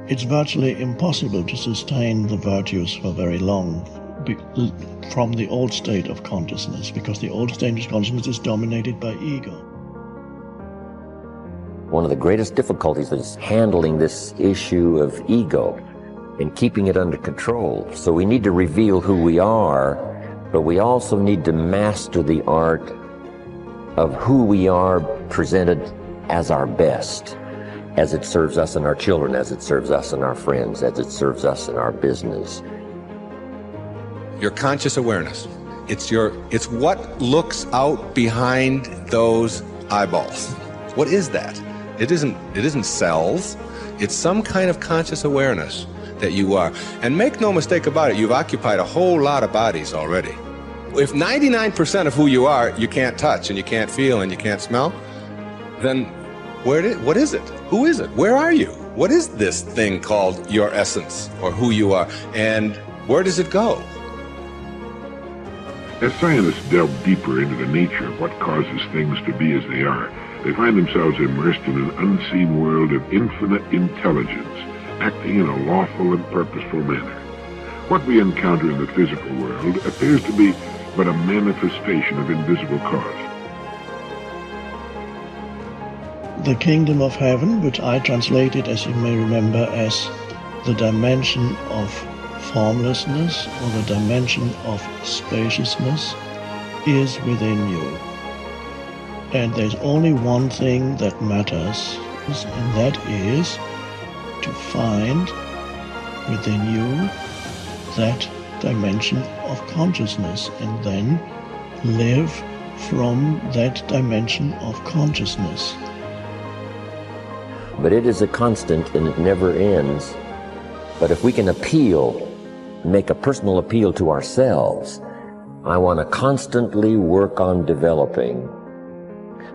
It's virtually impossible to sustain the virtues for very long from the old state of consciousness, because the old state of consciousness is dominated by ego. One of the greatest difficulties is handling this issue of ego and keeping it under control. So we need to reveal who we are, but we also need to master the art of who we are presented as our best, as it serves us and our children, as it serves us and our friends, as it serves us in our business. Your conscious awareness. It's what looks out behind those eyeballs. What is that? It isn't cells. It's some kind of conscious awareness that you are. And make no mistake about it, you've occupied a whole lot of bodies already. If 99% of who you are, you can't touch and you can't feel and you can't smell, then what is it? Who is it? Where are you? What is this thing called your essence, or who you are? And where does it go? As scientists delve deeper into the nature of what causes things to be as they are, they find themselves immersed in an unseen world of infinite intelligence, acting in a lawful and purposeful manner. What we encounter in the physical world appears to be but a manifestation of invisible cause. The kingdom of heaven, which I translated, as you may remember, as the dimension of formlessness or the dimension of spaciousness, is within you. And there's only one thing that matters, and that is to find within you that dimension of consciousness, and then live from that dimension of consciousness. But it is a constant and it never ends. But if we can make a personal appeal to ourselves, I want to constantly work on developing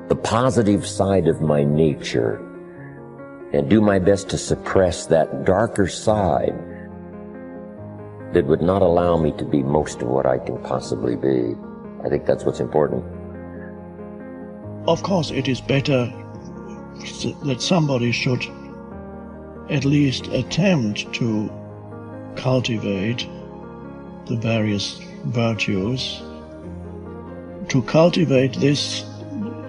the positive side of my nature and do my best to suppress that darker side that would not allow me to be most of what I can possibly be. I think that's what's important. Of course, it is better that somebody should at least attempt to cultivate the various virtues. To cultivate this,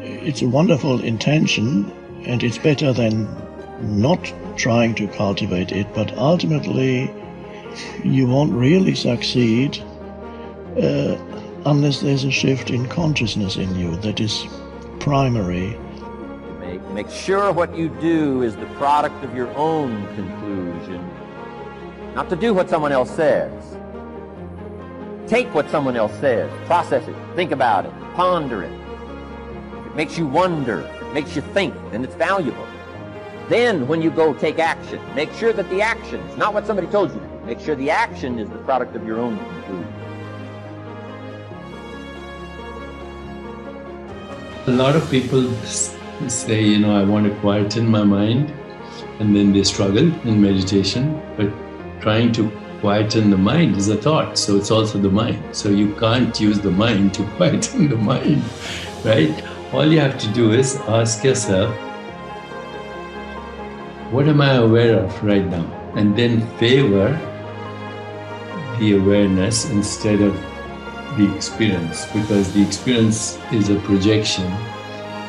it's a wonderful intention, and it's better than not trying to cultivate it, but ultimately you won't really succeed unless there's a shift in consciousness in you that is primary. Make sure what you do is the product of your own conclusion, not to do what someone else says. Take what someone else says, process it, think about it, ponder it. If it makes you wonder, it makes you think, then it's valuable. Then when you go take action, make sure that the action is not what somebody told you to do. Make sure the action is the product of your own conclusion. A lot of people say, I want to quieten my mind, and then they struggle in meditation. But trying to quieten the mind is a thought, so it's also the mind. So you can't use the mind to quieten the mind, right? All you have to do is ask yourself, what am I aware of right now? And then favor the awareness instead of the experience, because the experience is a projection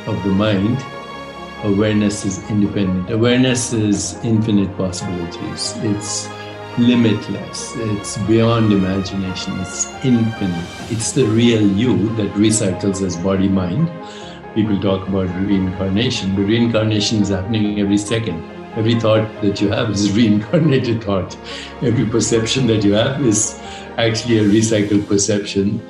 of the mind. Awareness is independent. Awareness is infinite possibilities. It's limitless. It's beyond imagination. It's infinite. It's the real you that recycles as body-mind. People talk about reincarnation, but reincarnation is happening every second. Every thought that you have is a reincarnated thought. Every perception that you have is actually a recycled perception.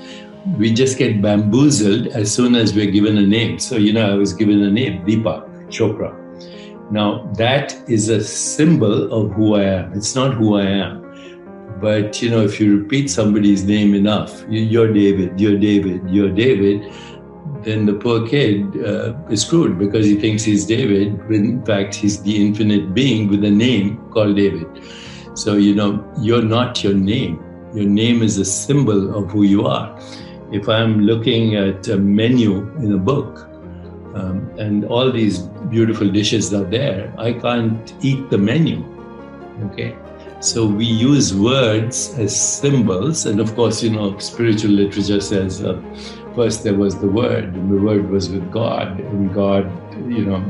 We just get bamboozled as soon as we're given a name. So, I was given a name, Deepak Chopra. Now, that is a symbol of who I am. It's not who I am. But, if you repeat somebody's name enough, you're David, you're David, you're David, then the poor kid is screwed because he thinks he's David, when in fact he's the infinite being with a name called David. So, you're not your name. Your name is a symbol of who you are. If I'm looking at a menu in a book, and all these beautiful dishes are there, I can't eat the menu Okay, so we use words as symbols, and of course, spiritual literature says first there was the Word, and the Word was with God, and God,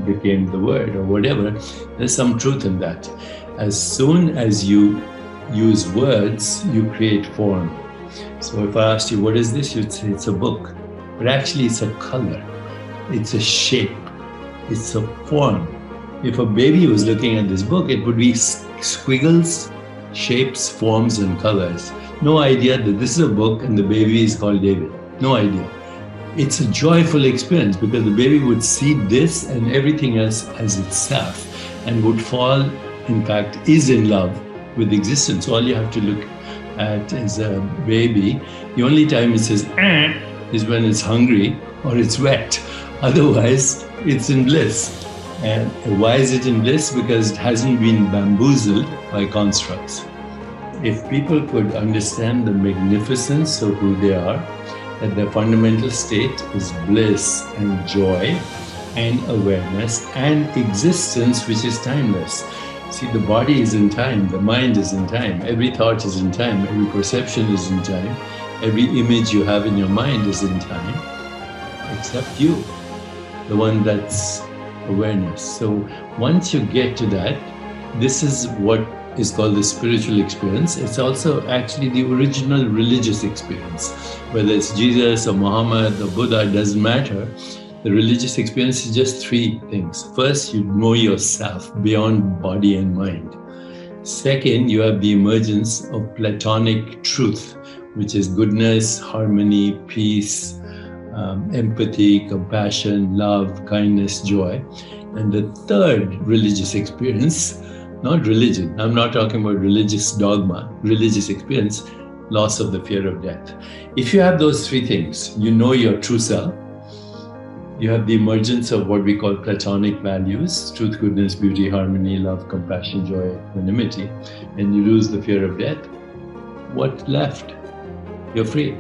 became the Word, or whatever. There's some truth in that. As soon as you use words, you create form. So if I asked you, what is this? You'd say it's a book, but actually it's a color, it's a shape, it's a form. If a baby was looking at this book, it would be squiggles, shapes, forms, and colors. No idea that this is a book and the baby is called David. No idea. It's a joyful experience because the baby would see this and everything else as itself and would fall, in fact, is in love with existence. All you have to look at is a baby. The only time it says is when it's hungry or it's wet. Otherwise, it's in bliss. And why is it in bliss? Because it hasn't been bamboozled by constructs. If people could understand the magnificence of who they are, that their fundamental state is bliss and joy and awareness and existence, which is timeless. See, the body is in time, the mind is in time, every thought is in time, every perception is in time, every image you have in your mind is in time, except you, the one that's awareness. So once you get to that, this is what is called the spiritual experience. It's also actually the original religious experience. Whether it's Jesus or Muhammad or Buddha, it doesn't matter. The religious experience is just three things. First, you know yourself beyond body and mind. Second, you have the emergence of Platonic truth, which is goodness, harmony, peace, empathy, compassion, love, kindness, joy. And the third religious experience, not religion, I'm not talking about religious dogma, religious experience, loss of the fear of death. If you have those three things, you know your true self, you have the emergence of what we call Platonic values, truth, goodness, beauty, harmony, love, compassion, joy, equanimity, and you lose the fear of death, what left? You're free.